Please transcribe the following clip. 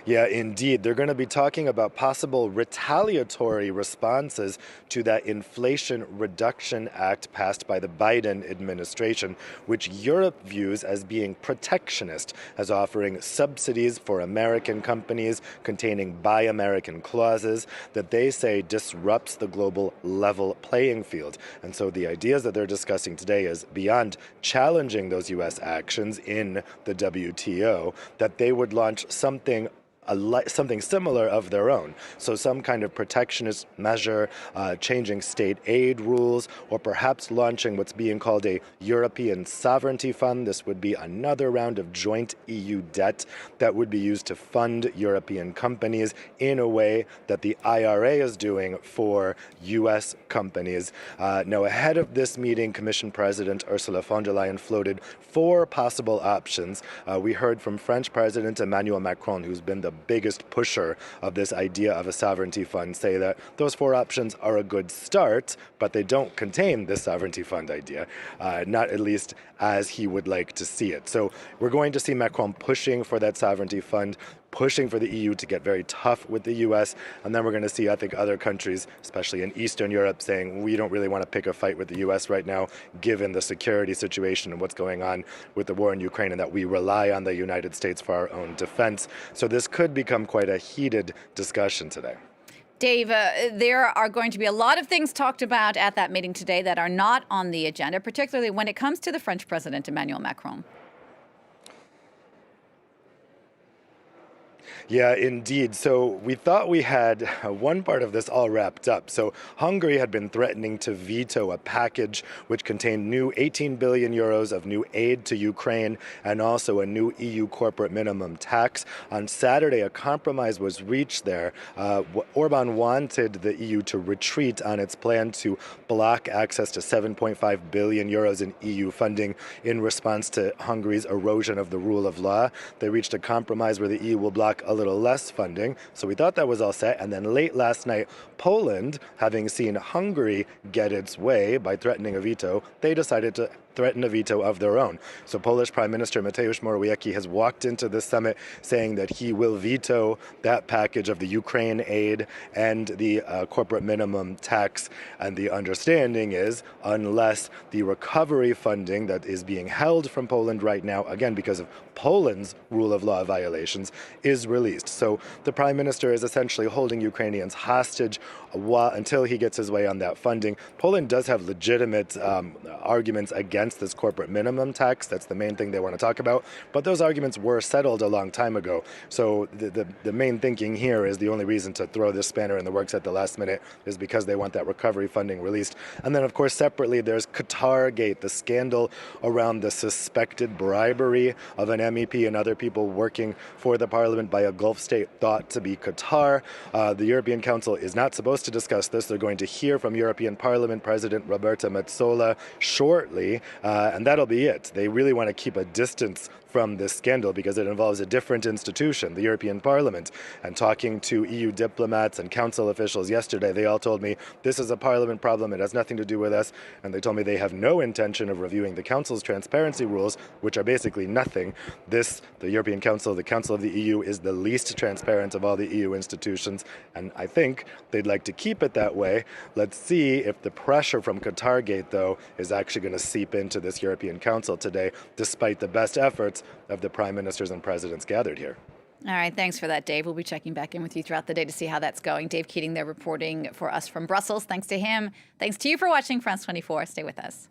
Yeah, indeed. They're going to be talking about possible retaliatory responses to that Inflation Reduction Act passed by the Biden administration, which Europe views as being protectionist, as offering subsidies for American companies containing Buy American clauses that they say disrupts the global level playing field. And so the ideas that they're discussing today is beyond challenging those U.S. actions in the WTO, that they would launch something similar of their own. So some kind of protectionist measure, changing state aid rules, or perhaps launching what's being called a European Sovereignty Fund. This would be another round of joint EU debt that would be used to fund European companies in a way that the IRA is doing for U.S. companies. Now, ahead of this meeting, Commission President Ursula von der Leyen floated four possible options. We heard from French President Emmanuel Macron, who's been the biggest pusher of this idea of a sovereignty fund, say that those four options are a good start, but they don't contain this sovereignty fund idea, not at least as he would like to see it. So we're going to see Macron pushing for that sovereignty fund, pushing for the EU to get very tough with the US, and then we're going to see, I think, other countries, especially in Eastern Europe, saying we don't really want to pick a fight with the US right now, given the security situation and what's going on with the war in Ukraine, and that we rely on the United States for our own defense. So this could become quite a heated discussion today. Dave, there are going to be a lot of things talked about at that meeting today that are not on the agenda, particularly when it comes to the French President Emmanuel Macron. Yeah, indeed. So we thought we had one part of this all wrapped up. So Hungary had been threatening to veto a package which contained new 18 billion euros of new aid to Ukraine and also a new EU corporate minimum tax. On Saturday, a compromise was reached there. Orban wanted the EU to retreat on its plan to block access to 7.5 billion euros in EU funding in response to Hungary's erosion of the rule of law. They reached a compromise where the EU will block a little less funding. So we thought that was all set. And then late last night, Poland, having seen Hungary get its way by threatening a veto, they decided to threaten a veto of their own. So Polish Prime Minister Mateusz Morawiecki has walked into this summit saying that he will veto that package of the Ukraine aid and the corporate minimum tax. And the understanding is, unless the recovery funding that is being held from Poland right now, again because of Poland's rule of law violations, is released. So the Prime Minister is essentially holding Ukrainians hostage until he gets his way on that funding. Poland does have legitimate arguments against this corporate minimum tax. That's the main thing they want to talk about. But those arguments were settled a long time ago. So the main thinking here is the only reason to throw this spanner in the works at the last minute is because they want that recovery funding released. And then, of course, separately, there's Qatargate, the scandal around the suspected bribery of an MEP and other people working for the parliament by a Gulf state thought to be Qatar. The European Council is not supposed to discuss this. They're going to hear from European Parliament President President Metsola shortly. And that'll be it. They really want to keep a distance from this scandal because it involves a different institution, the European Parliament. And talking to EU diplomats and council officials yesterday, they all told me this is a Parliament problem. It has nothing to do with us. And they told me they have no intention of reviewing the Council's transparency rules, which are basically nothing. The European Council, the Council of the EU, is the least transparent of all the EU institutions. And I think they'd like to keep it that way. Let's see if the pressure from Qatargate, though, is actually going to seep into this European Council today, despite the best efforts of the prime ministers and presidents gathered here. All right. Thanks for that, Dave. We'll be checking back in with you throughout the day to see how that's going. Dave Keating there reporting for us from Brussels. Thanks to him. Thanks to you for watching France 24. Stay with us.